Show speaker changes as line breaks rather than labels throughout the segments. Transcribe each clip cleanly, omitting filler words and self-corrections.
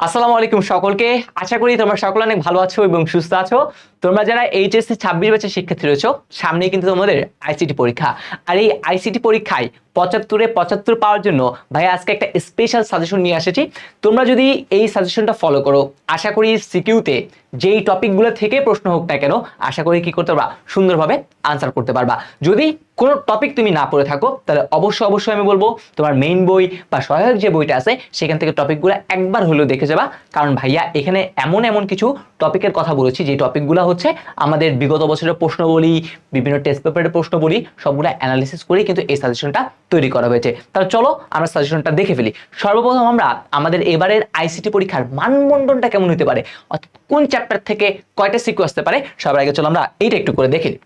আসসালামু আলাইকুম সকলকে। আশা করি তোমরা সকলে অনেক ভালো আছো এবং সুস্থ আছো। তোমরা যারা এইচএসসি 26 ব্যাচের শিক্ষার্থী রয়েছো, সামনে কিন্তু তোমাদের আইসিটি পরীক্ষা। আর এই আইসিটি পরীক্ষায় 75-এ 75 পাওয়ার জন্য ভাই আজকে একটা স্পেশাল সাজেশন নিয়ে এসেছি। তোমরা যদি এই সাজেশনটা ফলো করো, আশা করি সিকিউতে যেই টপিকগুলো থেকে প্রশ্ন হোক না কেন, আশা করি কি করতে পারবা, সুন্দরভাবে আনসার করতে পারবা। যদি কোনো টপিক তুমি না পড়ে থাকো, তাহলে অবশ্যই আমি বলবো তোমার মেইন বই বা সহায়ক যে বইটা আছে সেখান থেকে টপিকগুলো একবার হলেও দেখে যাবা। কারণ ভাইয়া এখানে এমন কিছু টপিকের কথা বলেছি যে টপিকগুলো হচ্ছে আমাদের বিগত বছরের প্রশ্নবলী, বিভিন্ন টেস্ট পেপারের প্রশ্নবলী সবগুলো অ্যানালিসিস করে কিন্তু এই সাজেশনটা তৈরি করা হয়েছে। তাহলে চলো আমরা সাজেশনটা দেখে ফেলি। সর্বপ্রথম আমরা আমাদের এবারের আইসিটি পরীক্ষার মানবন্টনটা কেমন হতে পারে, অর্থাৎ কোন চ্যাপ্টার থেকে কয়টা সিকিউ আসতে পারে, সবার আগে চলো আমরা এইটা একটু করে দেখে নিই।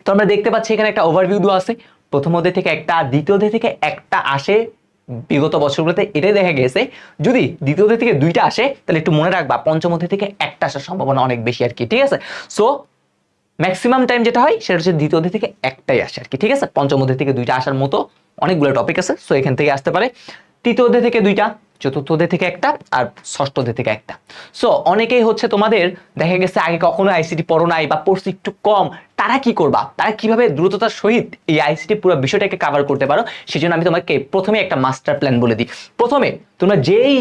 তো আমরা দেখতে পাচ্ছি এখানে একটা ওভারভিউ দেওয়া আছে। প্রথম অধ্যায় থেকে একটা, দ্বিতীয় অধ্যায় থেকে একটা আসে। বিগত বছরগুলোতে এটাই দেখা গেছে, যদি দ্বিতীয় অধ্যায় থেকে দুইটা আসে তাহলে একটু মনে রাখবা পঞ্চম অধ্যায় থেকে একটা আসার সম্ভাবনা অনেক বেশি আর কি। ঠিক আছে, সো ম্যাক্সিমাম টাইম যেটা হয় সেটা হচ্ছে দ্বিতীয় অধ্যায় থেকে একটাই আসে আর কি। ঠিক আছে, পঞ্চম অধ্যায় থেকে দুইটা আসার মতো অনেকগুলো টপিক আছে, সো এখান থেকে আসতে পারে। তৃতীয় অধ্যায় থেকে দুইটা, চতুর্থ অধ্যায় থেকে একটা, আর ষষ্ঠ অধ্যায় থেকে একটা। সো অনেকেই হচ্ছে তোমাদের দেখা গেছে আগে কখনো আইসিটি পড়ো নাই বা পড়ছি একটু কম, তারা কি করবা, তারা কিভাবে দ্রুততার সহিত এই আইসিটি পুরো বিষয়টাকে কভার করতে পারো, সেজন্য আমি তোমাকে প্রথমে একটা মাস্টার প্ল্যান বলে দিই। প্রথমে তোমরা যেই,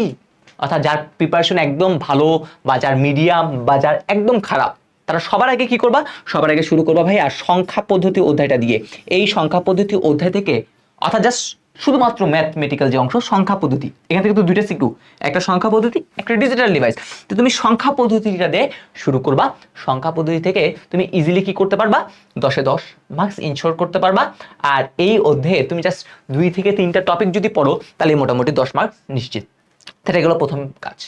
অর্থাৎ যার প্রিপারেশন একদম ভালো বা যার মিডিয়াম বা যার একদম খারাপ, তারা সবার আগে কি করবা, সবার আগে শুরু করবা ভাই আর সংখ্যা পদ্ধতি অধ্যায়টা দিয়ে। এই সংখ্যা পদ্ধতি অধ্যায় থেকে, অর্থাৎ জাস্ট শুধুমাত্র ম্যাথমেটিক্যাল যে অংশ সংখ্যা পদ্ধতি, এখান থেকে তো দুইটা সিকিউ, একটা সংখ্যা পদ্ধতি, একটা ডিজিটাল ডিভাইস। তো তুমি সংখ্যা পদ্ধতিটা দিয়ে শুরু করবা। সংখ্যা পদ্ধতি থেকে তুমি ইজিলি কি করতে পারবা, 10-এ 10 মার্কস ইনশোর করতে পারবা। আর এই অধ্যায়ে তুমি জাস্ট 2 থেকে 3টা টপিক যদি পড়ো তাহলে মোটামুটি 10 মার্কস নিশ্চিত। এটা গেল প্রথম কাজ।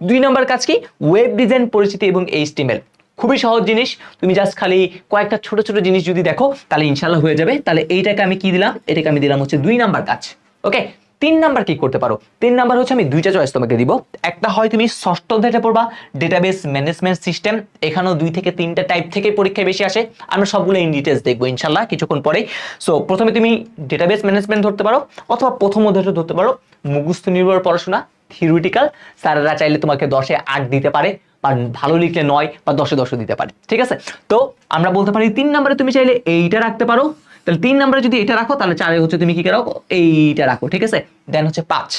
2 নম্বর কাজ কি, ওয়েব ডিজাইন পরিচিতি এবং এইচটিএমএল। খুবই সহজ জিনিস, তুমি জাস্ট খালি কয়েকটা ছোট ছোট জিনিস যদি দেখো তাহলে ইনশাল্লাহ হয়ে যাবে। তাহলে এইটাকে আমি কি দিলাম, এটাকে আমি দিলাম হচ্ছে 2 নাম্বার কাজ। ওকে, 3 নাম্বার কি করতে পারো, 3 নাম্বার হচ্ছে আমি দুইটা চয়েস তোমাকে দিব। একটা হয় তুমি ষষ্ঠ অধ্যায়টা পড়বা, ডেটাবেস ম্যানেজমেন্ট সিস্টেম। এখানেও 2 থেকে 3টা টাইপ থেকে পরীক্ষায় বেশি আসে, আমরা সবগুলো ইন ডিটেলস দেখবো ইনশাল্লাহ কিছুক্ষণ পরে। সো প্রথমে তুমি ডেটাবেস ম্যানেজমেন্ট ধরতে পারো, অথবা প্রথম অধ্যায়টা ধরতে পারো, মুখস্থ নির্ভর পড়াশোনা, থিওরিটিক্যাল। স্যাররা চাইলে তোমাকে 10-এ 8 দিতে পারে, বা ভালো লিখলে 9 বা 10-এ 10 দিতে পারে। ঠিক আছে, তো আমরা বলতে পারি 3 নম্বরে তুমি চাইলে এইটা রাখতে পারো। তাহলে 3 নম্বরে যদি এটা রাখো তাহলে 4-এ হচ্ছে তুমি কি রাখো, এইটা রাখো। ঠিক আছে, দেন হচ্ছে 5।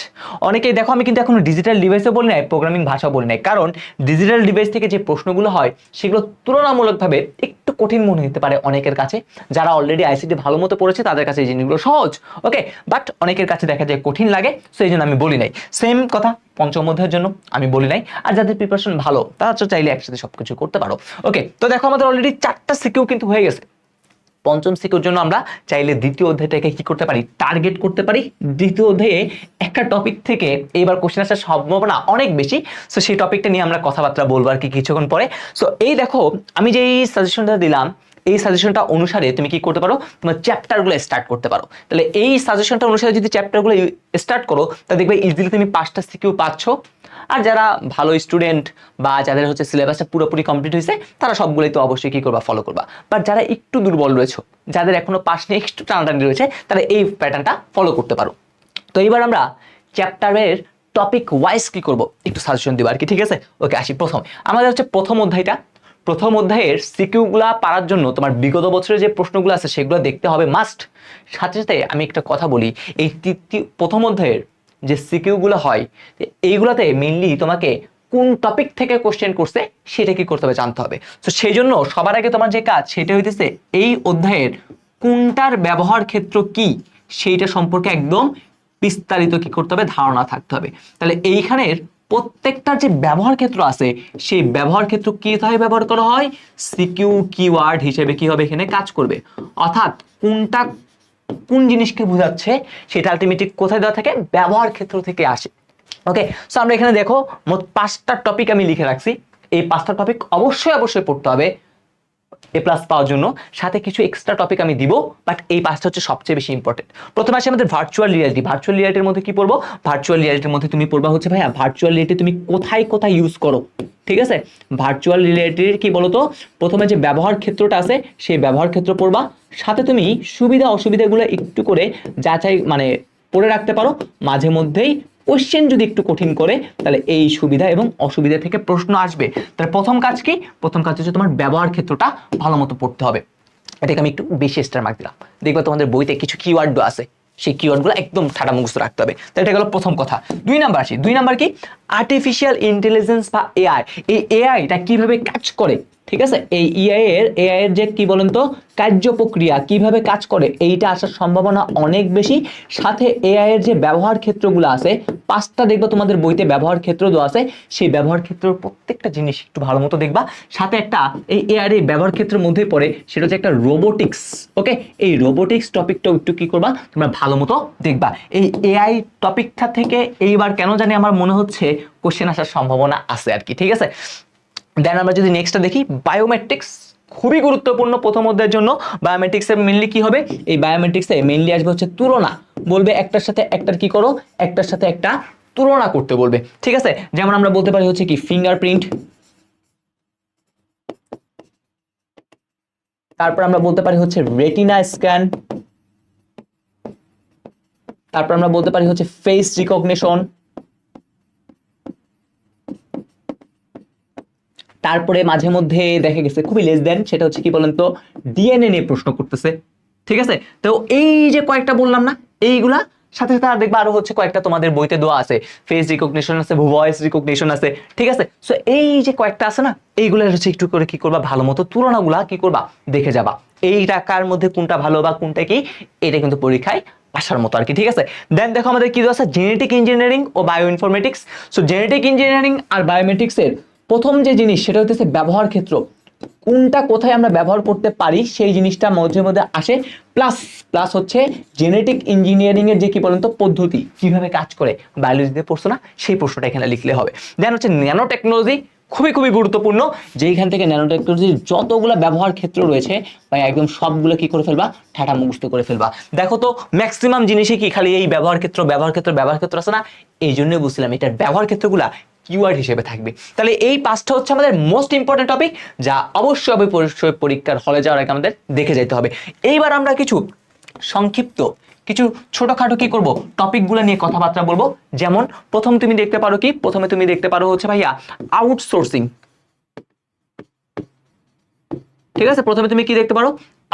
অনেকেই দেখো আমি কিন্তু এখনো ডিজিটাল ডিভাইসও বলি নাই, প্রোগ্রামিং ভাষা বলি নাই, কারণ ডিজিটাল ডিভাইস থেকে যে প্রশ্নগুলো হয় সেগুলো তুলনামূলকভাবে একটু কঠিন মনে হতে পারে অনেকের কাছে। যারা অলরেডি আইসিটি ভালো মতো পড়েছে তাদের কাছে এই জিনিসগুলো সহজ, ওকে, বাট অনেকের কাছে দেখা যায় কঠিন লাগে, সো এই জন্য আমি বলি নাই। সেম কথা পঞ্চম অধ্যায়ের জন্য আমি বলি নাই। আর যাদের প্রিপারেশন ভালো তারা তো চাইলে একসাথে সবকিছু করতে পারো। ওকে, তো দেখো আমাদের অলরেডি 4টা সিকিউ কিন্তু হয়ে গেছে। পঞ্চম সিকিউর জন্য আমরা চাইলে দ্বিতীয় অধ্যায়টাকে কি করতে পারি, টার্গেট করতে পারি। দ্বিতীয় অধ্যায়ে একটা টপিক থেকে এইবার কোশ্চেন আসার সম্ভাবনা অনেক বেশি, সো সেই টপিকটা নিয়ে আমরা কথাবার্তা বলবো আর কি কিছুক্ষণ পরে। সো এই দেখো আমি যে এই সাজেশনটা দিলাম, এই সাজেশনটা অনুসারে তুমি কি করতে পারো, তোমার চ্যাপ্টারগুলো স্টার্ট করতে পারো। তাহলে এই সাজেশনটা অনুসারে যদি চ্যাপ্টারগুলো স্টার্ট করো তাহলে দেখবে ইজিলি তুমি 5টা সিকিউ পাচ্ছ। আর যারা ভালো স্টুডেন্ট বা যাদের হচ্ছে সিলেবাসটা পুরোপুরি কমপ্লিট হয়েছে তারা সবগুলোই তো অবশ্যই কি করবা, ফলো করবা। বাট যারা একটু দুর্বল রয়েছে, যাদের এখনো পাস নিয়ে একটু টানাটানি রয়েছে, তারা এই প্যাটার্নটা ফলো করতে পারো। তো এবার আমরা চ্যাপ্টারের টপিক ওয়াইজ কি করব, একটু সাজেশন দিব আর কি। ঠিক আছে, ওকে আসি প্রথম। আমাদের হচ্ছে প্রথম অধ্যায়টা, প্রথম অধ্যায়ের সিকিউগুলা পারার জন্য তোমার বিগত বছরের যে প্রশ্নগুলো আছে সেগুলো দেখতে হবে মাস্ট। সাথে সাথে আমি একটা কথা বলি, এই প্রথম অধ্যায়ের যে সিকিউগুলো হয় এইগুলাতে মেইনলি তোমাকে কোন টপিক থেকে কোশ্চেন করছে সেটা কি করতে হবে জানতে হবে। তো সেই জন্য সবার আগে তোমার যে কাজ সেটা হইতেছে এই অধ্যায়ের কোনটার ব্যবহার ক্ষেত্র কি সেইটা সম্পর্কে একদম বিস্তারিত কি করতে হবে, ধারণা থাকতে হবে। তাহলে এইখানের প্রত্যেকটার যে ব্যবহার ক্ষেত্র আছে সেই ব্যবহার ক্ষেত্র কি কোথায় ব্যবহার করা হয়, সিকিউ কিওয়ার্ড হিসেবে কি হবে এখানে কাজ করবে। অর্থাৎ কোনটা কোন জিনিসকে বোঝাচ্ছে সেটা আলটিমেটলি কোথায় দেওয়া থাকে, ব্যবহার ক্ষেত্র থেকে আসে। ওকে, সো আমরা এখানে দেখো মোট 5টা টপিক আমি লিখে রাখছি। এই 5টা টপিক অবশ্যই পড়তে হবে এ প্লাস পাওয়ার জন্য। সাথে কিছু এক্সট্রা টপিক আমি দিব, বাট এই 5টা হচ্ছে সবচেয়ে বেশি ইম্পর্টেন্ট। প্রথমে আসে আমাদের ভার্চুয়াল রিয়ালিটি। ভার্চুয়াল রিয়ালিটির মধ্যে কি পড়বো, ভার্চুয়াল রিয়ালিটির মধ্যে তুমি পড়বা হচ্ছে ভাইয়া ভার্চুয়াল রিয়ালিটি তুমি কোথায় কোথায় ইউজ করো। ঠিক আছে, ভার্চুয়াল রিয়ালিটির কি বলতো, প্রথমে যে ব্যবহার ক্ষেত্রটা আছে সেই ব্যবহার ক্ষেত্র পড়বা, সাথে তুমি সুবিধা অসুবিধাগুলো একটু করে যাচাই মানে পড়ে রাখতে পারো। মাঝে মধ্যেই কোশ্চেন যদি একটু কঠিন করে তাহলে এই সুবিধা এবং অসুবিধা থেকে প্রশ্ন আসবে। তাহলে প্রথম কাজ কি? প্রথম কাজ হচ্ছে তোমার ব্যবহার ক্ষেত্রটা ভালো মতো পড়তে হবে। এটাকে আমি একটু বেশি স্টার মার্ক দিলাম। দেখবে তোমাদের বইতে কিছু কিওয়ার্ড আছে, সেই কিওয়ার্ডগুলো একদম ঠাডা মুখস্থ রাখতে হবে। তো এটা গেল প্রথম কথা। 2 নাম্বার আসি। 2 নাম্বার কি? আর্টিফিশিয়াল ইন্টেলিজেন্স বা এআই। এই এআইটা কিভাবে কাজ করে, ঠিক আছে? এই এআই এর যে কি বলেন তো কার্য প্রক্রিয়া কিভাবে কাজ করে, এইটা আসার সম্ভাবনা অনেক বেশি। সাথে এআই এর যে ব্যবহার ক্ষেত্রগুলো আছে, 5টা দেখবা তোমাদের বইতে ব্যবহার ক্ষেত্র দেওয়া আছে, সেই ব্যবহার ক্ষেত্রের প্রত্যেকটা জিনিস একটু ভালো মতো দেখবা। সাথে একটা এই এআই এর ব্যবহার ক্ষেত্রের মধ্যে পড়ে, সেটা হচ্ছে একটা রোবোটিক্স। ওকে, এই রোবোটিক্স টপিকটাও একটু কি করবা তোমরা ভালো মতো দেখবা। এই এআই টপিকটা থেকে এইবার কেন জানি আমার মনে হচ্ছে কোশ্চেন আসার সম্ভাবনা আছে আর কি, ঠিক আছে? দেন আমরা যদি নেক্সটটা দেখি, বায়োমেট্রিক্স খুবই গুরুত্বপূর্ণ প্রথম অধ্যায়ের জন্য। বায়োমেট্রিক্সে মেইনলি কি হবে? এই বায়োমেট্রিক্সে মেইনলি আসবে হচ্ছে তুলনা। বলবে একটার সাথে একটার কি করো, একটার সাথে একটা তুলনা করতে বলবে, ঠিক আছে? যেমন আমরা বলতে পারি হচ্ছে কি ফিঙ্গারপ্রিন্ট, তারপর আমরা বলতে পারি হচ্ছে রেটিনা স্ক্যান, তারপর আমরা বলতে পারি হচ্ছে ফেস রিকগনিশন, তারপরে মাঝে মধ্যে দেখা গেছে খুবই লেস দেন, সেটা হচ্ছে কি বলেন তো ডিএনএ নিয়ে প্রশ্ন করতেছে, ঠিক আছে? তো এই যে কয়েকটা বললাম না, এইগুলা সাথে সাথে আর দেখবা আরো হচ্ছে কয়েকটা তোমাদের বইতে দেওয়া আছে, ফেস রিকগনিশন আছে, ভয়েস রিকগনিশন আছে, ঠিক আছে? সো এই যে কয়েকটা আছে না, এইগুলা হচ্ছে একটু করে কি করবা ভালো মতো তুলনাগুলা কি করবা দেখে যাবা। এই টাকার মধ্যে কোনটা ভালো বা কোনটা কি, এটা কিন্তু পরীক্ষায় আসার মতো আর কি, ঠিক আছে? দেন দেখো আমাদের কি দেওয়া আছে, জেনেটিক ইঞ্জিনিয়ারিং ও bioinformatics. So genetic engineering আর বায়োমেট্রিক্সের প্রথম যে জিনিস সেটা হচ্ছে ব্যবহার ক্ষেত্র, কোনটা কোথায় আমরা ব্যবহার করতে পারি সেই জিনিসটা মধ্যে মধ্যে আসে। প্লাস প্লাস হচ্ছে জেনেটিক ইঞ্জিনিয়ারিং এর যে কি বলেন তো পদ্ধতি কিভাবে কাজ করে, বায়োলজিতে পড়ছো না, সেই প্রশ্নটা এখানে লিখলে হবে। দেন হচ্ছে ন্যানো টেকনোলজি, খুবই খুবই গুরুত্বপূর্ণ, যেইখান থেকে ন্যানো টেকনোলজির যতগুলো ব্যবহার ক্ষেত্র রয়েছে বা একদম সবগুলো কি করে ফেলবা ঠাটা মুখস্থ করে ফেলবা। দেখো তো ম্যাক্সিমাম জিনিসই কি খালি এই ব্যবহার ক্ষেত্র ব্যবহার ক্ষেত্র ব্যবহার ক্ষেত্র আছে না, এই জন্যই বুঝছিলাম এটার ব্যবহার ক্ষেত্রগুলা কিওয়ার্ড হিসেবে থাকবে। তাহলে এই 5টা হচ্ছে আমাদের মোস্ট ইম্পর্টেন্ট টপিক, যা অবশ্যই পরীক্ষার হলে যাওয়ার আগে আমাদের দেখে যেতে হবে। এইবার আমরা কিছু সংক্ষিপ্ত কিছু ছোটখাটো কি করব টপিকগুলো নিয়ে কথাবার্তা বলবো। যেমন প্রথম তুমি দেখতে পারো কি, প্রথমে তুমি দেখতে পারো হচ্ছে ভাইয়া আউটসোর্সিং, ঠিক আছে? প্রথমে তুমি কি দেখতে পারো?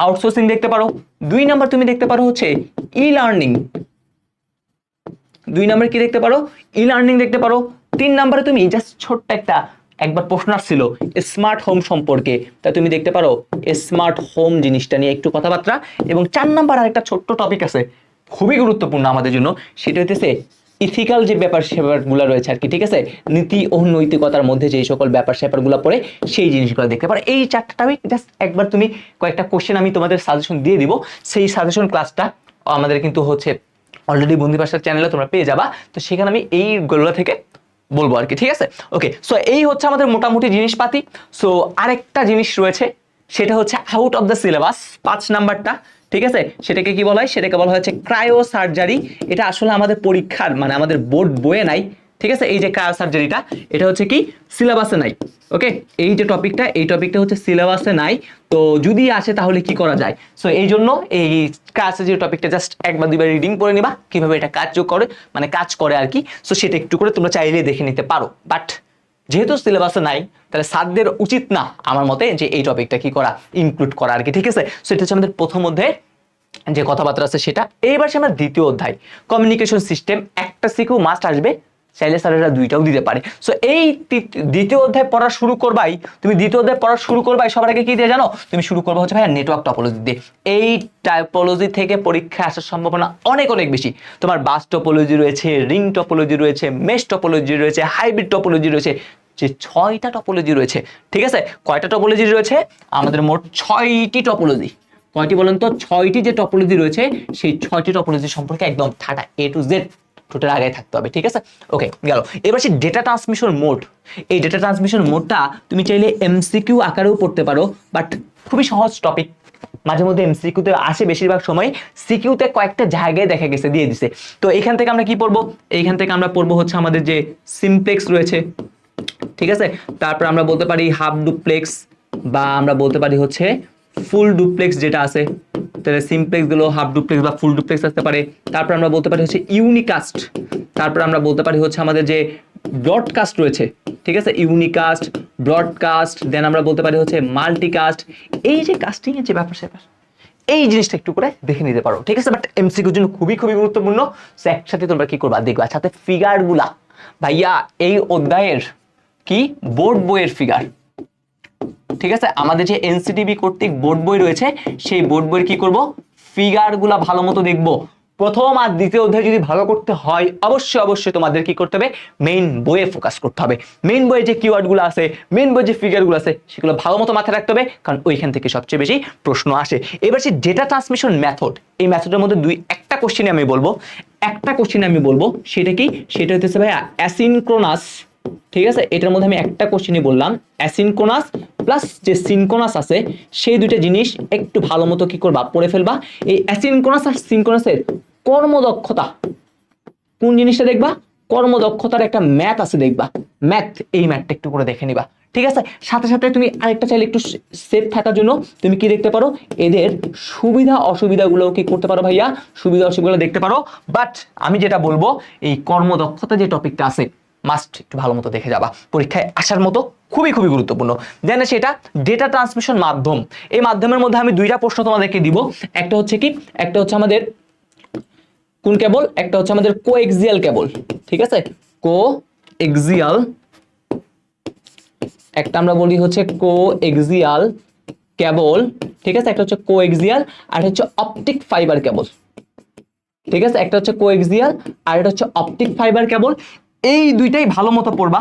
আউটসোর্সিং দেখতে পারো। 2 নাম্বার তুমি দেখতে পারো হচ্ছে ই লার্নিং, 2 নাম্বার কি দেখতে পারো? ই লার্নিং দেখতে পারো। 3 নাম্বারে তুমি জাস্ট ছোট্ট একটা একবার প্রশ্ন আসছিল স্মার্ট হোম সম্পর্কে, তা তুমি দেখতে পারো স্মার্ট হোম জিনিসটা নিয়ে একটু কথাবার্তা। এবং 4 নাম্বার আর একটা ছোট্ট টপিক আছে খুবই গুরুত্বপূর্ণ আমাদের জন্য, সেটা হচ্ছে ইথিক্যাল যে ব্যাপার স্যাপারগুলো রয়েছে আর কি, ঠিক আছে? নীতি ও নৈতিকতার মধ্যে যে সকল ব্যাপার স্যাপারগুলো পড়ে সেই জিনিসগুলো দেখতে পারো। এই 4টা টপিক জাস্ট একবার তুমি কয়েকটা কোশ্চেন আমি তোমাদের সাজেশন দিয়ে দিব, সেই সাজেশন ক্লাসটা আমাদের কিন্তু হচ্ছে অলরেডি বন্দি ভাষার চ্যানেলে তোমরা পেয়ে যাবা। তো সেখানে আমি এইগুলো থেকে বলবো আর কি, ঠিক আছে? ওকে, সো এই হচ্ছে আমাদের মোটামুটি জিনিসপাতি। সো আরেকটা জিনিস রয়েছে, সেটা হচ্ছে আউট অফ দ্য সিলেবাস 5 নাম্বারটা, ঠিক আছে? সেটাকে কি বলা হয়? সেটাকে বলা হচ্ছে ক্রায়ো সার্জারি। এটা আসলে আমাদের পরীক্ষার মানে আমাদের বোর্ড বইয়ে নাই, ঠিক আছে? এই যে ক্রায়ো সার্জারিটা, এটা হচ্ছে কি সিলেবাসে নাই। ওকে, এই যে টপিকটা, এই টপিকটা হচ্ছে সিলেবাসে নাই। তো যদি আসে তাহলে কি করা যায়? সো এই জন্য এই ক্রায়ো সার্জারি টপিকটা জাস্ট একবার দুইবার রিডিং করে নিবা, কিভাবে এটা কাজ করে মানে কাজ করে আর কি। সো সেটা একটু করে তোমরা চাইলে দেখে নিতে পারো, বাট যেহেতু সিলেবাসে নাই তাহলে স্যারদের উচিত না আমার মতে যে এই টপিকটা কি করা ইনক্লুড করা আর কি, ঠিক আছে? সো এটা হচ্ছে আমাদের প্রথম অধ্যায়ে যে কথাবার্তা আছে সেটা। এইবার সে আমরা দ্বিতীয় অধ্যায় কমিউনিকেশন সিস্টেম, একটা সিকিউ মাস্ট আসবে, চাইলে স্যারেরা দুইটাও দিতে পারে। সো এই দ্বিতীয় অধ্যায় পড়া শুরু করবাই, তুমি দ্বিতীয় অধ্যায় পড়া শুরু করবাই সবার আগে কি দিয়ে জানো? তুমি শুরু করবে হচ্ছে ভাইয়া নেটওয়ার্ক টপোলজি দিয়ে। এই টাইপোলজি থেকে পরীক্ষায় আসার সম্ভাবনা অনেক অনেক বেশি। তোমার বাস টপোলজি রয়েছে, রিং টপোলজি রয়েছে, মেশ টপোলজি রয়েছে, হাইব্রিড টপোলজি রয়েছে, যে 6টা টপোলজি রয়েছে, ঠিক আছে? কয়টা টপোলজি রয়েছে? আমাদের মোট 6টি টপোলজি। কয়টি বলেন তো? 6টি যে টপোলজি রয়েছে সেই 6টি টপোলজি সম্পর্কে একদম ঠাটা এ টু জেড টোটাল আগে থাকতে হবে, ঠিক আছে? ওকে, গেল। এবার সেই ডেটা ট্রান্সমিশন মোড, এই ডেটা ট্রান্সমিশন মোডটা তুমি চাইলে এমসিকিউ আকারেও পড়তে পারো, বাট খুবই সহজ টপিক। মাঝে মধ্যে এমসিকিউতে আসে, বেশিরভাগ সময় সিকিউতে কয়েকটা জায়গায় দেখা গেছে দিয়ে দিছে। তো এখান থেকে আমরা কি পড়বো? এইখান থেকে আমরা পড়বো হচ্ছে আমাদের যে সিমপ্লেক্স রয়েছে, ঠিক আছে? তারপর আমরা বলতে পারি হাফ ডুপ্লেক্স, বা আমরা বলতে পারি হচ্ছে ফুল ডুপ্লেক্স যেটা আছে, তাহলে সিমপ্লেক্স গুলো হাফ ডুপ্লেক্স বা ফুল ডুপ্লেক্স আসতে পারে। তারপর আমরা বলতে পারি হচ্ছে ইউনিকাস্ট, তারপর আমরা বলতে পারি হচ্ছে আমাদের যে ব্রডকাস্ট রয়েছে, ঠিক আছে, ইউনিকাস্ট, ব্রডকাস্ট, দেন আমরা বলতে পারি হচ্ছে মাল্টিকাস্ট। এই যে কাস্টিং এর যে ব্যাপার স্যাপার, এই জিনিসটা একটু করে দেখে নিতে পারো, ঠিক আছে। বাট এমসিকিউর জন্য খুবই খুবই গুরুত্বপূর্ণ। সো একসাথে তোমরা কি করবা দেখবা, সাথে ফিগার গুলা ভাইয়া এই অধ্যায়ের কি বোর্ড বইয়ের ফিগার, ঠিক আছে, আমাদের যে এনসিটিবি কর্তৃক বোর্ড বই রয়েছে সেই বোর্ড বইয়ের কি করব, ফিগার গুলা ভালো মতো দেখবো। প্রথম আর দ্বিতীয় অধ্যায় যদি ভালো করতে হয় অবশ্যই অবশ্যই তোমাদের কি করতে হবে, মেইন বইয়ে ফোকাস করতে হবে। মেইন বইয়ে যে কিওয়ার্ড গুলো আছে, মেইন বইয়ে যে ফিগার গুলো আছে সেগুলো ভালো মতো মাথায় রাখতে হবে, কারণ ওইখান থেকে সবচেয়ে বেশি প্রশ্ন আসে। এবার সেই ডেটা ট্রান্সমিশন মেথড, এই মেথডের মধ্যে একটা কোশ্চেন আমি বলবো, সেটা কি, সেটা হচ্ছে ভাইয়া অ্যাসিনক্রোনাস, ঠিক আছে। এটার মধ্যে আমি একটা কোশ্চেনই বললাম, অ্যাসিনক্রোনাস প্লাস যে সিনক্রোনাস আছে সেই দুইটা জিনিস একটু ভালো মতো কি করবা, পড়ে ফেলবা। এই অ্যাসিনক্রোনাস আর সিনক্রোনাসের কর্মদক্ষতা, কোন জিনিসটা দেখবা, কর্মদক্ষতার একটা ম্যাথ আছে দেখবা, ম্যাথ, এই ম্যাথটা একটু করে দেখে নিবা, ঠিক আছে। সাথে সাথে তুমি আরেকটা চাইলে একটু সেফ থাকার জন্য তুমি কি দেখতে পারো, এদের সুবিধা অসুবিধাগুলো কি করতে পারো ভাইয়া, সুবিধা অসুবিধা দেখতে পারো। বাট আমি যেটা বলবো, এই কর্মদক্ষতা যে টপিকটা আছে মাস্ট একটু ভালো মতো দেখে যাবা, পরীক্ষায় আসার মতো খুবই খুবই গুরুত্বপূর্ণ। দেন সেটা ডেটা ট্রান্সমিশন মাধ্যম, এই মাধ্যমের মধ্যে আমি দুইটা প্রশ্ন তোমাদেরকে দিব। একটা হচ্ছে কি, একটা হচ্ছে আমাদের কোন কেবল, একটা হচ্ছে আমাদের কোএক্সিয়াল কেবল, ঠিক আছে, কোএক্সিয়াল, একটা আমরা বলি হচ্ছে কোএক্সিয়াল কেবল, ঠিক আছে, একটা হচ্ছে কোএক্সিয়াল আর হচ্ছে অপটিক ফাইবার কেবল, ঠিক আছে, একটা হচ্ছে কোএক্সিয়াল আর এটা হচ্ছে অপটিক ফাইবার কেবল। এই দুইটাই ভালো মতো পড়বা,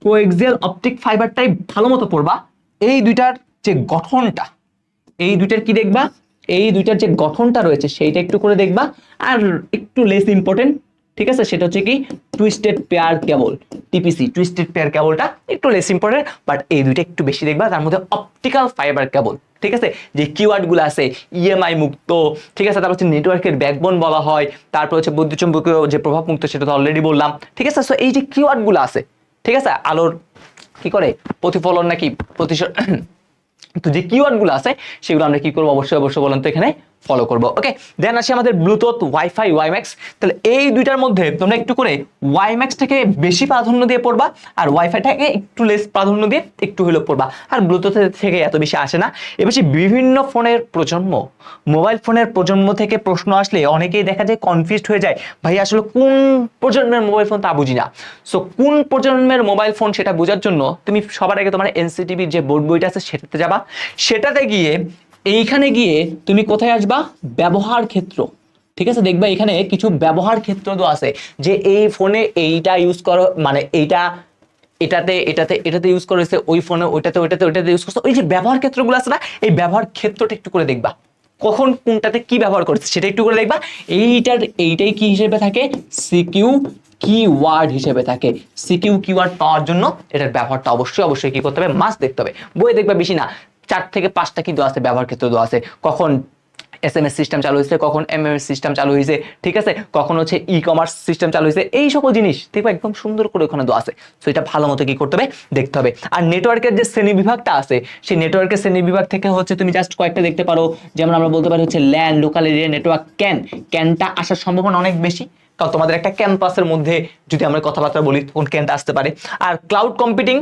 কোএক্সিয়াল অপটিক ফাইবারটাই ভালো মতো পড়বা। এই দুইটার যে গঠনটা, এই দুইটার কি দেখবা, এই দুইটার যে গঠনটা রয়েছে সেইটা একটু করে দেখবা। আর একটু লেস ইম্পর্টেন্ট, ঠিক আছে, সেটা হচ্ছে কি twisted pair cable, TPC, twisted pair কেবলটা একটু লেস ইম্পর্টেন্ট, বাট এই দুইটা একটু বেশি দেখবা। তার মধ্যে অপটিক্যাল ফাইবার কেবল, ঠিক আছে, যে কিওয়ার্ড গুলো আছে ইএমআই মুক্ত, ঠিক আছে, তারপর হচ্ছে নেটওয়ার্কের ব্যাকবোন বলা হয়, তারপর হচ্ছে বৈদ্যুতিক চুম্বকীয় যে প্রভাব মুক্ত সেটা তো অলরেডি বললাম, ঠিক আছে। সো এই যে কিওয়ার্ড গুলো আছে, ঠিক আছে, আলোর কি করে প্রতিফলন নাকি প্রতিশোধ, তো যে কিওয়ার্ড গুলো আছে সেগুলো আমরা কি করবো, অবশ্যই অবশ্যই বলেন তো এখানে ফলো করবো। ওকে, দেন আসি আমাদের ব্লুটুথ, ওয়াইফাই, ওয়াইম্যাক্স। তাহলে এই দুইটার মধ্যে তোমরা একটু করে ওয়াইম্যাক্সটাকে বেশি প্রাধান্য দিয়ে পড়বা, আর ওয়াইফাইটাকে একটু লেস প্রাধান্য দিয়ে একটু হলেও পড়বা, আর ব্লুটুথের থেকে এত বেশি আসে না। এবার বিভিন্ন ফোনের প্রজন্ম, মোবাইল ফোনের প্রজন্ম থেকে প্রশ্ন আসলে অনেকেই দেখা যায় কনফিউজড হয়ে যায়, ভাই আসলে কোন প্রজন্মের মোবাইল ফোন তা বুঝি না। সো কোন প্রজন্মের মোবাইল ফোন সেটা বোঝার জন্য তুমি সবার আগে তোমার এনসিটিভির যে বোর্ড বইটা আছে সেটাতে যাবা, সেটাতে গিয়ে এইখানে গিয়ে তুমি কোথায় আসবা, ব্যবহার ক্ষেত্র, ঠিক আছে, দেখবা এখানে কিছু ব্যবহার ক্ষেত্র তো আছে, যে এই ফোনে এইটা ইউজ করো, মানে এইটা এটাতে এটাতে এটাতে ইউজ করেছে, ওই ফোনে ওইটাতে ওইটাতে ওইটাতে ইউজ করছে, ওই যে ব্যবহার ক্ষেত্রগুলো আছে না, এই ব্যবহার ক্ষেত্রটা একটু করে দেখবা, কখন কোনটাতে কি ব্যবহার করেছে সেটা একটু করে দেখবা। এইটাই কি হিসেবে থাকে, সিকিউ কিওয়ার্ড হিসেবে থাকে। সিকিউ কিওয়ার্ড পাওয়ার জন্য এটার ব্যবহারটা অবশ্যই অবশ্যই কি করতে হবে, মাস্ট দেখতে হবে। বইয়ে দেখবা বেশি না 4 থেকে 5টা কিন্তু আছে ব্যবহার ক্ষেত্র দেওয়া আছে, কখন এসএমএস সিস্টেম চালু হয়েছে, কখন এমএমএস সিস্টেম চালু হয়েছে, ঠিক আছে, কখন হচ্ছে ই কমার্স সিস্টেম চালু হয়েছে, এই সকল জিনিস দেখবা একদম সুন্দর করে ওখানে দেওয়া আছে। সো এটা ভালো মতো কি করতে হবে, দেখতে হবে। আর নেটওয়ার্কের যে শ্রেণী বিভাগটা আছে সেই নেটওয়ার্কের শ্রেণী বিভাগ থেকে হচ্ছে তুমি জাস্ট কয়েকটা দেখতে পারো, যেমন আমরা বলতে পারি হচ্ছে ল্যান, লোকাল এরিয়া নেটওয়ার্ক, ক্যানটা আসার সম্ভাবনা অনেক বেশি, কারণ তোমাদের একটা ক্যাম্পাসের মধ্যে যদি আমরা কথাবার্তা বলি তখন ক্যানটা আসতে পারে। আর ক্লাউড কম্পিউটিং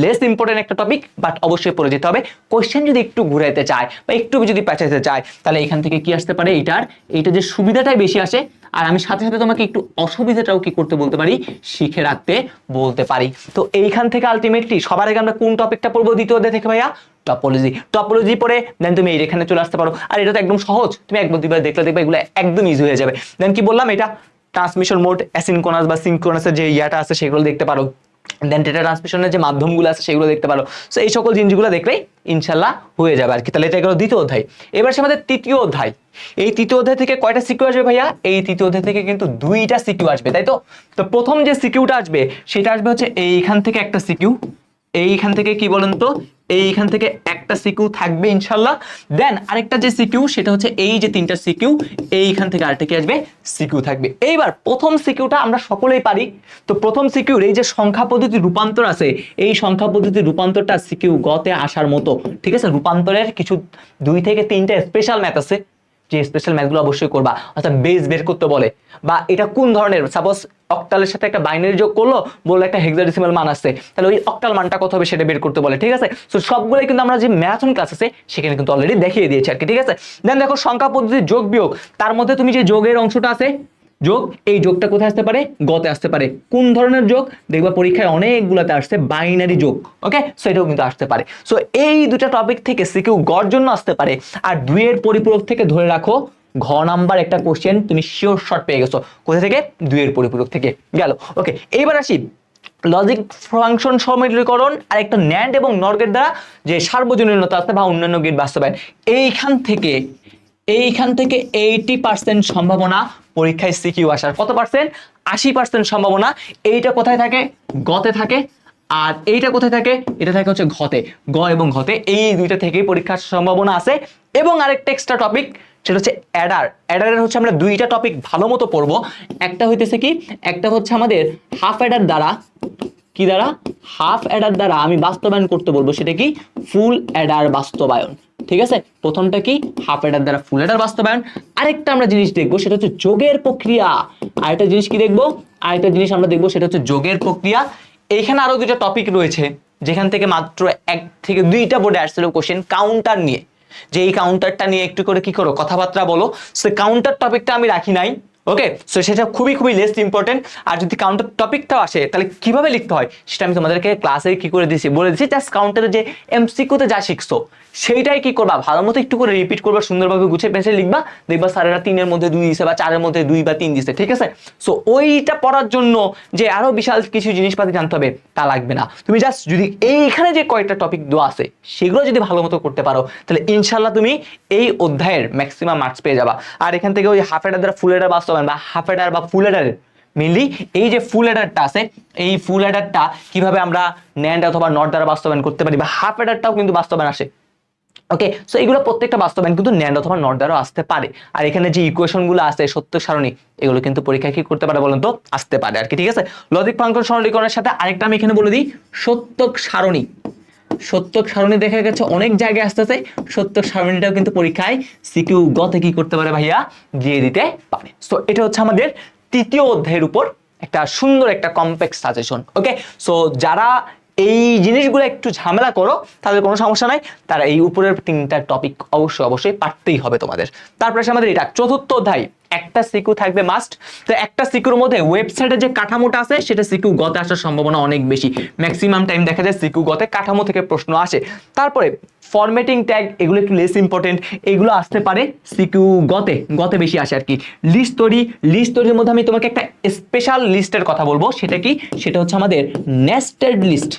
লেস ইম্পর্টেন্ট একটা টপিক, বাট অবশ্যই পড়ে যেতে হবে। কোশ্চেন যদি একটু ঘুরাইতে চায় বা একটু যদি পেঁচাইতে চায় তাহলে এখান থেকে কি আসতে পারে, এইটা যে সুবিধাটাই বেশি আসে, আর আমি সাথে সাথে তোমাকে একটু অসুবিধাটাও কি করতে বলতে পারি, শিখে রাখতে বলতে পারি। তো এইখান থেকে আলটিমেটলি সবার আগে আমরা কোন টপিকটা পড়বো দ্বিতীয় অধ্যায় থেকে ভাইয়া, টপোলজি পড়ে দেন তুমি এখানে চলে আসতে পারো। আর এটা তো একদম সহজ, তুমি একবার দুইবার দেখলে দেখবে এগুলো একদম ইজি হয়ে যাবে। দেন কি বললাম, এটা ট্রান্সমিশন মোড, অ্যাসিনক্রোনাস বা সিনক্রোনাসের যে ইয়াটা আছে সেগুলো দেখতে পারো, দেন ডেটা ট্রান্সমিশনের যে মাধ্যমগুলো আছে সেগুলো দেখতে পারো। সো এই সকল জিনিসগুলো দেখলেই ইনশাল্লাহ হয়ে যাবে আর কি। তাহলে এটা গেল দ্বিতীয় অধ্যায়। এবার সে আমাদের তৃতীয় অধ্যায়। এই তৃতীয় অধ্যায় থেকে কয়টা সিকিউ আসবে ভাইয়া, এই তৃতীয় অধ্যায় থেকে কিন্তু 2টা সিকিউ আসবে, তাই তো। তো প্রথম যে সিকিউটা আসবে সেটা আসবে হচ্ছে এইখান থেকে একটা সিকিউ, এইখান থেকে কি বলেন তো, এইখান থেকে একটা সিকিউ থাকবে ইনশাল্লাহ। দেন আরেকটা যে সিকিউ সেটা হচ্ছে এই যে 3টা সিকিউ, এইখান থেকে আরেকটা কি আসবে, সিকিউ থাকবে। এইবার প্রথম সিকিউটা আমরা সকলেই পারি। তো প্রথম সিকিউর এই যে সংখ্যা পদ্ধতি রূপান্তর আছে, এই সংখ্যা পদ্ধতি রূপান্তরটা সিকিউ গতে আসার মতো, ঠিক আছে। রূপান্তরের কিছু 2 থেকে 3টা স্পেশাল ম্যাথ আছে, যে স্পেশাল ম্যাথগুলো অবশ্যই করবা, অর্থাৎ বেস বের করতে বলে, বা এটা কোন ধরনের, সাপোজ অক্টালের সাথে একটা বাইনারি যোগ করলো, বললো একটা হেক্সাডেসিমাল মান আসছে, তাহলে ওই অক্টাল মানটা কত হবে সেটা বের করতে বলে, ঠিক আছে। সো সবগুলোই কিন্তু আমরা যে ম্যারাথন ক্লাস আছে সেখানে কিন্তু অলরেডি দেখিয়ে দিয়েছি আর কি, ঠিক আছে। দেন দেখো সংখ্যা পদ্ধতির যোগ বিয়োগ, তার মধ্যে তুমি যে যোগের অংশটা আছে যোগ, এই যোগটা কোথায় আসতে পারে, গতে আসতে পারে। কোন ধরনের যোগ, দেখবা পরীক্ষায় অনেকগুলোতে আসছে বাইনারি যোগ, ওকে, সো এটাও কিন্তু আসতে পারে। সো এই দুটা টপিক থেকে সিকিউ গড় জন্য আসতে পারে। আর দুইয়ের পরিপূরক থেকে ধরে রাখো ঘ নাম্বার একটা কোশ্চেন তুমি শিওর শর্ট পেয়ে গেছো, কোথা থেকে, দুইয়ের পরিপূরক থেকে গেল। ওকে, এইবার আসি লজিক ফাংশন সমীকরণ আর একটা ন্যান্ড এবং নর গেট দ্বারা যে সার্বজনীনতা আছে বা অন্যান্য গেট বাস্তবায়ন, এইখান থেকে 80% সম্ভাবনা পরীক্ষায় সিকিউ আসার। কত পার্সেন্ট, 80% সম্ভাবনা। এইটা কোথায় থাকে, গতে থাকে, আর এইটা কোথায় থাকে, এটা থাকে হচ্ছে ঘতে। গ এবং ঘতে এই দুইটা থেকেই পরীক্ষার সম্ভাবনা আছে। এবং আরেকটা এক্সট্রা টপিক, সেটা হচ্ছে অ্যাডারের হচ্ছে আমরা দুইটা টপিক ভালো মতো পড়বো। একটা হইতেছে কি, একটা হচ্ছে আমাদের হাফ অ্যাডার দ্বারা, কি দ্বারা, হাফ অ্যাডার দ্বারা আমি বাস্তবায়ন করতে বলবো, সেটা কি, ফুল অ্যাডার বাস্তবায়ন, ঠিক আছে। প্রথমটা কি, হাফ অ্যাডার দ্বারা ফুল অ্যাডার বাস্তবায়ন। আরেকটা আমরা জিনিস দেখবো সেটা হচ্ছে যোগের প্রক্রিয়া। আরেকটা জিনিস কি দেখবো, আরেকটা জিনিস আমরা দেখবো সেটা হচ্ছে যোগের প্রক্রিয়া। এইখানে আরো দুইটা টপিক রয়েছে যেখান থেকে মাত্র 1 থেকে 2টা বোর্ডে আসছিল কোশ্চেন কাউন্টার নিয়ে, যে এই কাউন্টারটা নিয়ে একটু করে কি করো, কথাবার্তা বলো। সো কাউন্টার টপিকটা আমি রাখি নাই, ওকে, সো সেটা খুবই খুবই লেস ইম্পর্টেন্ট। আর যদি কাউন্টার টপিকটাও আসে তাহলে কিভাবে লিখতে হয় সেটা আমি তোমাদেরকে ক্লাসে কি করে দিয়েছি, বলে দিচ্ছি। জাস্ট কাউন্টারে যে এমসিকিউতে যা শিখছো সেইটাই কি করবা, ভালো মতো একটু করে রিপিট করবা, সুন্দরভাবে গুছিয়ে পেন্সিল লিখবা, দেখবা স্যারেরা 3-এর মধ্যে 2 দিছে বা 4-এর মধ্যে 2 বা 3 দিছে, ঠিক আছে। সো ওইটা পড়ার জন্য যে আরো বিশাল কিছু জিনিসপাতি জানতে হবে তা লাগবে না। তুমি জাস্ট যদি এইখানে যে কয়েকটা টপিক দেওয়া আছে সেগুলো যদি ভালো মতো করতে পারো তাহলে ইনশাল্লাহ তুমি এই অধ্যায়ের ম্যাক্সিমাম মার্কস পেয়ে যাবা। আর এখান থেকে ওই হাফ এডার দ্বারা ফুল এডার বাস্তবায়ন বা হাফ এডার বা ফুল এডারের মেইনলি এই যে ফুল এডারটা আছে, এই ফুল এডারটা কিভাবে আমরা ন্যান্ড অথবা নট দ্বারা বাস্তবায়ন করতে পারি, বা হাফ এডারটাও কিন্তু বাস্তবায়ন আসে, ওকে। সো এগুলো প্রত্যেকটা বাস্তবায়ন কিন্তু ন্যান্ড অথবা নট দ্বারা আসতে পারে। আর এখানে যে ইকুয়েশন গুলো আছে, সত্য সারণী, এগুলো কিন্তু পরীক্ষায় কি করতে পারে বলেন তো, আসতে পারে আর কি, ঠিক আছে। লজিক ফাংশন সরলীকরণের সাথে আরেকটা আমি এখানে বলে দিই, সত্যক সারণী। সত্যক সারণী দেখা গেছে অনেক জায়গায় আসতেছে, সত্যক সারণীটাও কিন্তু পরীক্ষায় সিকিউ গতে কি করতে পারে ভাইয়া, দিয়ে দিতে পারে। সো এটা হচ্ছে আমাদের তৃতীয় অধ্যায়ের উপর একটা সুন্দর একটা কমপ্লেক্স সাজেশন, ওকে। সো যারা এই জিনিসগুলো একটু ঝামেলা করো তাদের কোনো সমস্যা নাই, তারা এই উপরের 3টা টপিক অবশ্যই পারতেই হবে তোমাদের। তারপরে আমাদের এটা চতুর্থ অধ্যায়, একটা সিকিউ থাকবে মাস্ট। তো একটা সিকিউর মধ্যে ওয়েবসাইটে যে কাঠামোটা আছে সেটা সিকিউ গতে আসার সম্ভাবনা অনেক বেশি, ম্যাক্সিমাম টাইম দেখা যায় সিকিউ গতে কাঠামো থেকে প্রশ্ন আসে। তারপরে ফরম্যাটিং ট্যাগ, এগুলো একটু লেস ইম্পর্টেন্ট, এগুলো আসতে পারে সিকিউ গতে বেশি আসে আর কি। লিস্ট তৈরির মধ্যে আমি তোমাকে একটা স্পেশাল লিস্টের কথা বলবো, সেটা কি, সেটা হচ্ছে আমাদের নেস্টেড লিস্ট।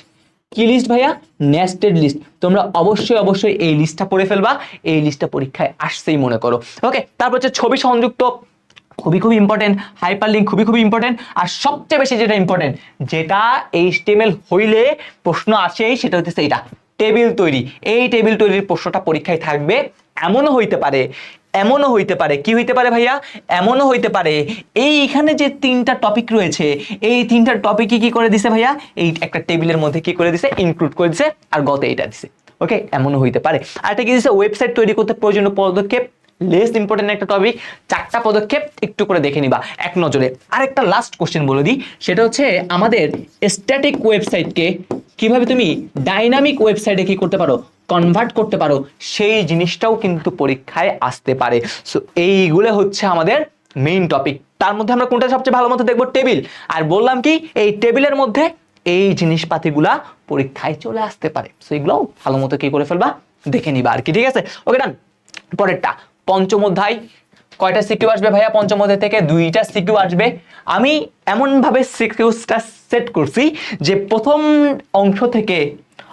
কি লিস্ট ভাইয়া, নেস্টেড লিস্ট। তোমরা অবশ্যই এই লিস্টটা পড়ে ফেলবা, এই লিস্টটা পরীক্ষায় আসছেই মনে করো, ওকে। তারপর হচ্ছে ছবি সংযুক্ত, খুবই ইম্পর্টেন্ট। হাইপার লিঙ্ক খুবই ইম্পর্টেন্ট। আর সবচেয়ে বেশি যেটা ইম্পর্টেন্ট, যেটা এইচটিএমএল হইলে প্রশ্ন আসেই, সেটা হচ্ছে এইটা, টেবিল তৈরি। এই টেবিল তৈরির প্রশ্নটা পরীক্ষায় থাকবে। এমনও হইতে পারে কি হইতে পারে ভাইয়া, এমনও হইতে পারে এইখানে যে 3টা টপিক রয়েছে, এই 3টা টপিকই কি করে দিছে ভাইয়া, এই একটা টেবিলের মধ্যে কি করে দিছে, ইনক্লুড করে দিছে, আর গতে এইটা দিছে, ওকে। এমনও হইতে পারে। আর এটা কি দিছে, ওয়েবসাইট তৈরি করতে প্রয়োজনীয় পদক্ষেপ, লেস ইম্পর্টেন্ট একটা টপিক, 4টা পদক্ষেপ একটু করে দেখে নিবা এক নজরে। আরেকটা লাস্ট কোশ্চেন বলে দিই, সেটা হচ্ছে আমাদের স্ট্যাটিক ওয়েবসাইটকে কিভাবে তুমি ডাইনামিক ওয়েবসাইটে কি করতে পারো, কনভার্ট করতে পারো, সেই জিনিসটাও কিন্তু পরীক্ষায় আসতে পারে। সো এইগুলো হচ্ছে আমাদের মেইন টপিক। তার মধ্যে আমরা কোনটা সবচেয়ে ভালো মতো দেখবো, টেবিল। আর বললাম কি, এই টেবিলের মধ্যে এই জিনিসপাতিগুলা পরীক্ষায় চলে আসতে পারে। সো এগুলো ভালো মতো কি করে ফেলবা, দেখে নিবা আর কি, ঠিক আছে। ওকে ডান। পরেরটা পঞ্চম অধ্যায়, কয়টা সিকিউ আসবে ভাইয়া, পঞ্চম অধ্যায় থেকে 2টা সিকিউ আসবে। আমি এমন ভাবে সিকিউটা সেট করছি যে প্রথম অংশ থেকে,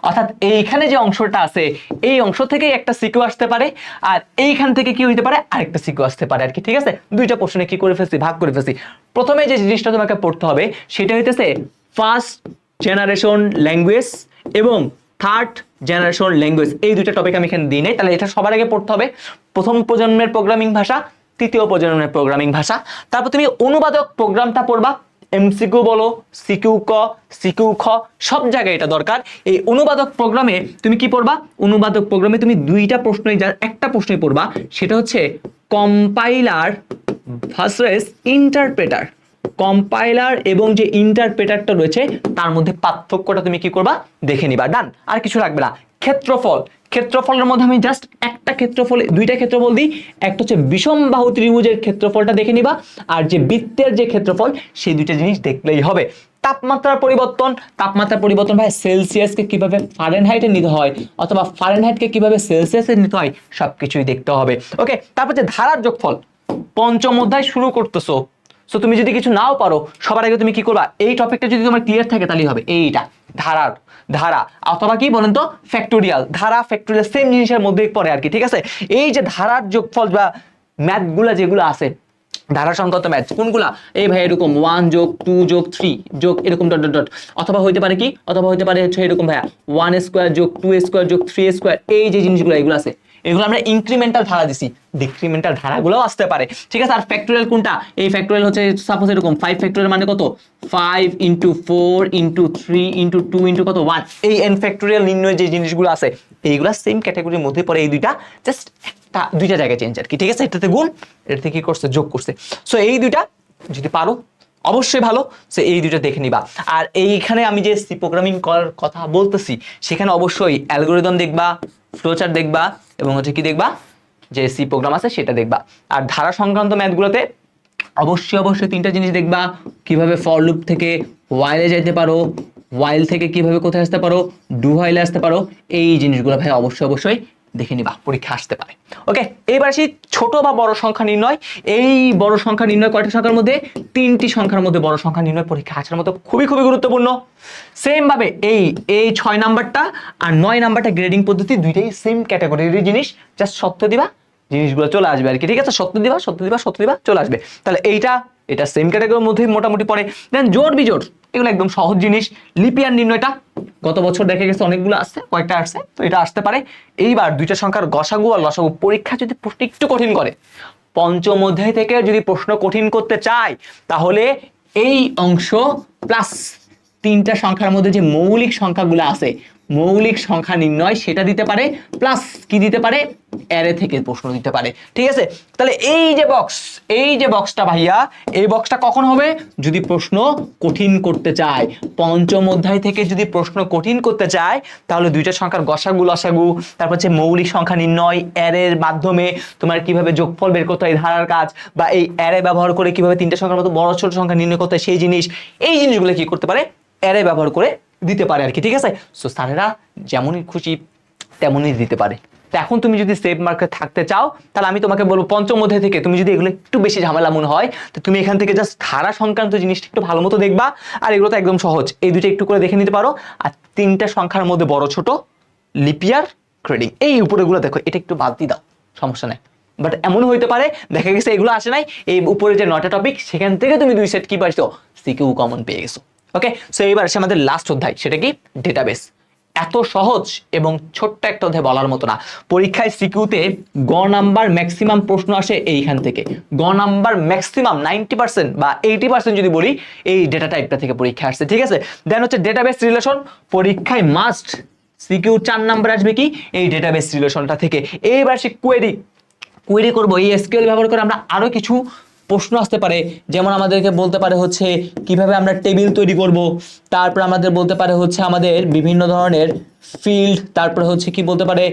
অর্থাৎ এইখানে যে অংশটা আছে এই অংশ থেকে একটা সিকিউ আসতে পারে, আর এইখান থেকে কি হইতে পারে, আরেকটা সিকিউ আসতে পারে আর কি, ঠিক আছে। 2টা প্রশ্নে কি করে ফেলছি, ভাগ করে ফেলছি। প্রথমে যে জিনিসটা তোমাকে পড়তে হবে সেটা হইতেছে ফার্স্ট জেনারেশন ল্যাঙ্গুয়েজ এবং থার্ড জেনারেশন ল্যাঙ্গুয়েজ। এই 2টা টপিক আমি এখানে দিই নাই, তাহলে এটা সবার আগে পড়তে হবে। প্রথম প্রজন্মের প্রোগ্রামিং ভাষা, তৃতীয় প্রজন্মের প্রোগ্রামিং ভাষা। তারপর তুমি অনুবাদক প্রোগ্রামটা পড়বা, এমসিকিউ বলো, সিকিউ ক, সিকিউ খ, সব জায়গায় এটা দরকার। এই অনুবাদক প্রোগ্রামে তুমি কি পড়বা? অনুবাদক প্রোগ্রামে তুমি দুইটা প্রশ্নই, একটা প্রশ্নই পড়বা, সেটা হচ্ছে কম্পাইলার ভার্সেস ইন্টারপ্রেটার। কম্পাইলার এবং যে ইন্টারপ্রেটারটা রয়েছে তার মধ্যে পার্থক্যটা তুমি কি করবা? দেখে নিবা। ডান, আর কিছু লাগবে না। ক্ষেত্রফল, ক্ষেত্রফলের মধ্যে আমি জাস্ট একটা ক্ষেত্রফল, দুইটা ক্ষেত্রফল দিই। একটা হচ্ছে বিষম বাহু ত্রিভুজের ক্ষেত্রফলটা দেখে নিবা, আর যে বৃত্তের যে ক্ষেত্রফল, সেই দুইটা জিনিস দেখলেই হবে। তাপমাত্রার পরিবর্তন, তাপমাত্রার পরিবর্তন ভাই সেলসিয়াসকে কিভাবে ফারেনহাইটে নিতে হয় অথবা ফারেনহাইটকে কিভাবে সেলসিয়াসে নিতে হয় সবকিছুই দেখতে হবে। ওকে, তারপর যে ধারার যোগফল, পঞ্চম অধ্যায় শুরু করতেছো, সো তুমি যদি কিছু নাও পারো, সবার আগে তুমি কি করবা? এই টপিকটা যদি তোমার ক্লিয়ার থাকে তাহলেই হবে। এইটা ধারার, ধারা অথবা কি বলেন তো ফ্যাক্টোরিয়াল, ধারা ফ্যাক্টোরিয়াল সেম জিনিসের মধ্যেই পড়ে আর কি, ঠিক আছে? এই যে ধারার যোগফল বা ম্যাথগুলা যেগুলো আছে, ধারা সংক্রান্ত ম্যাথ কোনগুলা? এই ভাই এরকম 1 যোগ 2 যোগ 3 যোগ এরকম ডট ডট ডট, অথবা হইতে পারে কি, অথবা হইতে পারে হচ্ছে এরকম ভাইয়া 1 স্কয়ার যোগ 2 স্কয়ার যোগ 3 স্কয়ার, এই যে জিনিসগুলো এগুলো আছে, এগুলো আমরা ইনক্রিমেন্টাল ধারা দিছি, ডিক্রিমেন্টাল ধারাগুলোও আসতে পারে, ঠিক আছে? আর ফ্যাক্টোরিয়াল কোনটা? এই ফ্যাক্টোরিয়াল হচ্ছে সাপোজ এরকম 5 ফ্যাক্টোরিয়াল মানে কত? 5 ইনটু 4 ইনটু 3 ইনটু 2 ইনটু কত 1। এই এন ফ্যাক্টোরিয়াল নির্ণয় যে জিনিসগুলো আছে এইগুলা সেম ক্যাটাগরির মধ্যে পড়ে। এই দুইটা জাস্ট একটা দুইটা জায়গায় চেঞ্জ আর কি, ঠিক আছে? এটাতে গুণ, এটাতে কি করছে? যোগ করছে। সো এই দুইটা যদি পারো অবশ্যই ভালো, সো এই দুইটা দেখে নিবা। আর এইখানে আমি যে সি প্রোগ্রামিং করার কথা বলতেছি সেখানে অবশ্যই অ্যালগোরিদম দেখবা, ফ্লোচার্ট দেখবা, এবং হচ্ছে কি দেখবা? যে সি প্রোগ্রাম আছে সেটা দেখবা। আর ধারা সংক্রান্ত ম্যাথগুলোতে অবশ্যই তিনটা জিনিস দেখবা। কিভাবে ফর লুপ থেকে ওয়াইলে যাইতে পারো, ওয়াইল থেকে কিভাবে কোথায় আসতে পারো, ডু হোয়াইলে আসতে পারো, এই জিনিসগুলো ভাই অবশ্যই দেখে নিবা, পরীক্ষা আসতে পারে। ওকে, এবার আসি ছোট বা বড় সংখ্যা নির্ণয়। এই বড় সংখ্যা নির্ণয় কয়টা সংখ্যার মধ্যে? তিনটি সংখ্যার মধ্যে বড় সংখ্যা নির্ণয় পরীক্ষা আসার মতো খুবই গুরুত্বপূর্ণ। সেম ভাবে এই 6 নাম্বারটা আর 9 নাম্বারটা গ্রেডিং পদ্ধতি দুইটাই সেম ক্যাটাগরির জিনিস, জাস্ট সত্য দিবা, জিনিসগুলো চলে আসবে আর কি, ঠিক আছে? সত্য দিবা চলে আসবে। তাহলে এটা সেম ক্যাটাগরির মধ্যেই মোটামুটি পড়ে। দেন জোড় বিজোড়, এগুলো একদম সহজ জিনিস। লিপিয়ার নির্ণয়টা গত বছর দেখা গেছে অনেকগুলো আসছে, কয়েকটা আসছে, তো এটা আসতে পারে। এইবার দুইটা সংখ্যার গসাগু আর লসাগু পরীক্ষা যদি প্রশ্ন একটু কঠিন করে, পঞ্চম অধ্যায় থেকে যদি প্রশ্ন কঠিন করতে চায়, তাহলে এই অংশ প্লাস তিনটা সংখ্যার মধ্যে যে মৌলিক সংখ্যাগুলো আছে, মৌলিক সংখ্যা নির্ণয় সেটা দিতে পারে, প্লাস কি দিতে পারে? অ্যারে থেকে প্রশ্ন দিতে পারে, ঠিক আছে? তাহলে এই যে বক্সটা ভাইয়া, এই বক্সটা কখন হবে? যদি প্রশ্ন কঠিন করতে চায়, পঞ্চম অধ্যায় থেকে যদি প্রশ্ন কঠিন করতে চায়, তাহলে দুইটা সংখ্যার গসাগু লসাগু, তারপর হচ্ছে মৌলিক সংখ্যা নির্ণয়, অ্যারের মাধ্যমে তোমার কিভাবে যোগফল বের করতে হয়, ধারার কাজ, বা এই অ্যারে ব্যবহার করে কিভাবে তিনটা সংখ্যার মতো বড় ছোট সংখ্যা নির্ণয় করতে হয় সেই জিনিস, এই জিনিসগুলো কি করতে পারে? অ্যারে ব্যবহার করে দিতে পারে আর কি, ঠিক আছে? সো স্যারেরা যেমনই খুশি তেমনই দিতে পারে। তো এখন তুমি যদি সেভ মার্কে থাকতে চাও, তাহলে আমি তোমাকে বলবো পঞ্চম অধ্যায় থেকে তুমি যদি এগুলো একটু বেশি ঝামেলা মনে হয়, তো তুমি এখান থেকে জাস্ট ধারা সংক্রান্ত জিনিসটা একটু ভালো মতো দেখবা। আর এগুলো তো একদম সহজ, এই দুটো একটু করে দেখে নিতে পারো। আর তিনটা সংখ্যার মধ্যে বড় ছোট, লিপিয়ার, গ্রেডিং, এই উপরেগুলো দেখো, এটা একটু বাদ দিয়ে দাও, সমস্যা নাই। বাট এমন হইতে পারে দেখা গেছে এগুলো আসে নাই, এই উপরে যে 9টা টপিক সেখান থেকে তুমি 2 সেট কি পাইছো? সিকিউ কমন পেয়ে গেছো। ওকে, সো এবার আসে আমাদের লাস্ট অধ্যায়, সেটা কি? ডেটাবেস। এত সহজ এবং ছোট্ট একটা অধ্যায় বলার মতো না। পরীক্ষায় সিকিউতে গ নাম্বার ম্যাক্সিমাম প্রশ্ন আসে এইখান থেকে, গ নাম্বার ম্যাক্সিমাম 90% বা 80% যদি বলি, এই ডেটা টাইপটা থেকে পরীক্ষা আসছে, ঠিক আছে? দেন হচ্ছে ডেটাবেস রিলেশন, পরীক্ষায় মাস্ট সিকিউ 4 নাম্বার আসবে কি? এই ডেটাবেস রিলেশনটা থেকে। এইবার সে কোয়েরি করবো, এই এসকিউএল ব্যবহার করে আমরা আরো কিছু প্রশ্ন আসতে পারে, যেমন আমাদেরকে বলতে পারে হচ্ছে কিভাবে আমরা টেবিল তৈরি করব, তারপর আমাদের বলতে পারে হচ্ছে আমাদের বিভিন্ন ধরনের ফিল্ড, তারপরে হচ্ছে কি বলতে পারে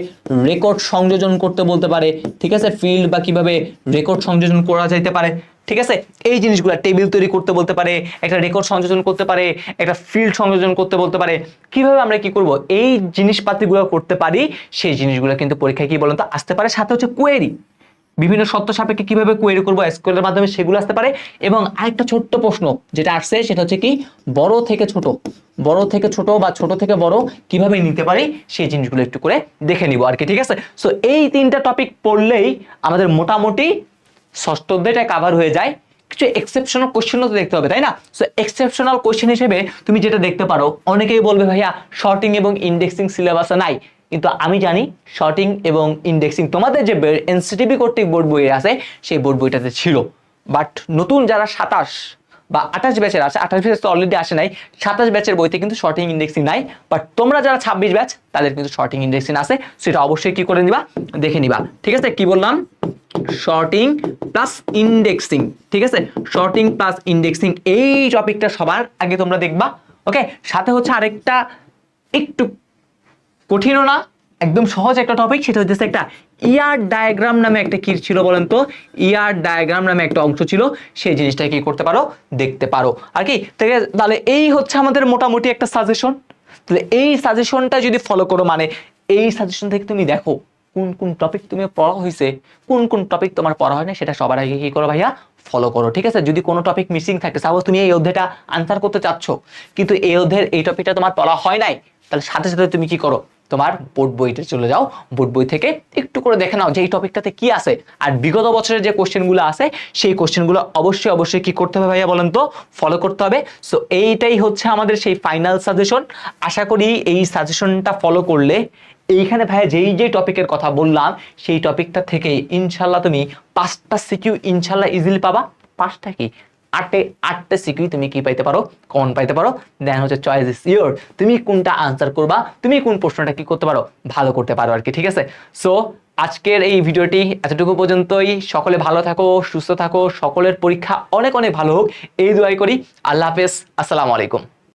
রেকর্ড সংযোজন করতে বলতে পারে, ঠিক আছে? ফিল্ড বা কিভাবে রেকর্ড সংযোজন করা যাইতে পারে, ঠিক আছে? এই জিনিসগুলো টেবিল তৈরি করতে বলতে পারে, একটা রেকর্ড সংযোজন করতে পারে, একটা ফিল্ড সংযোজন করতে বলতে পারে। কিভাবে আমরা কি করব এই জিনিসপাতিগুলো করতে পারি, সেই জিনিসগুলো কিন্তু পরীক্ষায় কি বলেন তো আসতে পারে। সাথে হচ্ছে কোয়েরি, বিভিন্ন শর্ত সাপেক্ষে কিভাবে কোয়েরি করবো এসকিউএল এর মাধ্যমে, সেগুলো আসতে পারে। এবং আরেকটা ছোট্ট প্রশ্ন যেটা আসছে সেটা হচ্ছে কি, বড় থেকে ছোট বা ছোট থেকে বড় কিভাবে নিতে পারি, সেই জিনিসগুলো একটু করে দেখে নিব আর কি, ঠিক আছে? সো এই তিনটা টপিক পড়লেই আমাদের মোটামুটি ষষ্ঠ অধ্যায়টা কভার হয়ে যায়। কিছু এক্সেপশনাল কোশ্চেনও তো দেখতে হবে, তাই না? সো এক্সেপশনাল কোশ্চেন হিসেবে তুমি যেটা দেখতে পারো, অনেকেই বলবে ভাইয়া শর্টিং এবং ইন্ডেক্সিং সিলেবাসে নাই, কিন্তু আমি জানি শর্টিং এবং ইন্ডেক্সিং তোমাদের যে এনসিটিবি কর্তৃক বোর্ড বই আছে সেই বোর্ড বইটাতে ছিল। বাট নতুন যারা 27 বা 28 ব্যাচের আছে, 28 ব্যাচ তো অলরেডি আসে নাই, 27 ব্যাচের বইতে কিন্তু শর্টিং ইন্ডেক্সিং নাই, বাট তোমরা যারা 26 ব্যাচ তাদের কিন্তু শর্টিং ইন্ডেক্সিং আছে, সেটা অবশ্যই কি করে নিবা, দেখে নিবা। ঠিক আছে, কি বললাম, শর্টিং প্লাস ইন্ডেক্সিং। ঠিক আছে, শর্টিং প্লাস ইন্ডেক্সিং এই টপিকটা সবার আগে তোমরা দেখবা। ওকে, সাথে হচ্ছে আরেকটা একটু কঠিনও না, একদম সহজ একটা টপিক, সেটা হচ্ছে একটা ইয়ার ডায়াগ্রাম নামে একটা কি ছিল বলেন তো, ইয়ার ডায়াগ্রাম নামে একটা অংশ ছিল, সেই জিনিসটা কি করতে পারো, দেখতে পারো আর কি। তাহলে এই হচ্ছে আমাদের মোটামুটি একটা সাজেশন। তাহলে এই সাজেশনটা যদি ফলো করো, মানে এই সাজেশন থেকে তুমি দেখো কোন কোন টপিক তুমি পড়া হয়েছে, কোন কোন টপিক তোমার পড়া হয় না, সেটা সবার আগে কি করো ভাইয়া, ফলো করো। ঠিক আছে, যদি কোনো টপিক মিসিং থাকে, সাপোজ তুমি এই অধ্যায়টা আনসার করতে চাচ্ছ কিন্তু এই অধ্যায়ের এই টপিকটা তোমার পড়া হয় নাই, তাহলে সাথে সাথে তুমি কি করো, তোমার বোর্ড বইতে চলে যাও, বোর্ড বই থেকে একটু করে দেখে নাও যে এই টপিকটাতে কি আছে, আর বিগত বছরের যে কোশ্চেনগুলো আছে সেই কোশ্চেনগুলো অবশ্যই অবশ্যই কি করতে হবে ভাইয়া বলেন তো, ফলো করতে হবে। সো এইটাই হচ্ছে আমাদের সেই ফাইনাল সাজেশন। আশা করি এই সাজেশনটা ফলো করলে এইখানে ভাইয়া যেই যে টপিকের কথা বললাম সেই টপিকটা থেকে ইনশাল্লাহ তুমি 5টা সিকিউ ইনশাল্লাহ ইজিলি পাবা। 5টা কি, 8টে সিকিউ তুমি কি পাইতে পারো, কমন পাইতে পারো। দেন হচ্ছে চয়েস ইজ ইয়োর, তুমি কোনটা আনসার করবা, তুমি কোন প্রশ্নটা কি করতে পারো, ভালো করতে পারো আর কি। ঠিক আছে, সো আজকের এই ভিডিওটি এতটুকু পর্যন্তই। সকলে ভালো থাকো, সুস্থ থাকো, সকলের পরীক্ষা অনেক অনেক ভালো হোক এই দোয়াই করি। আল্লাহ হাফেজ, আসসালামু আলাইকুম।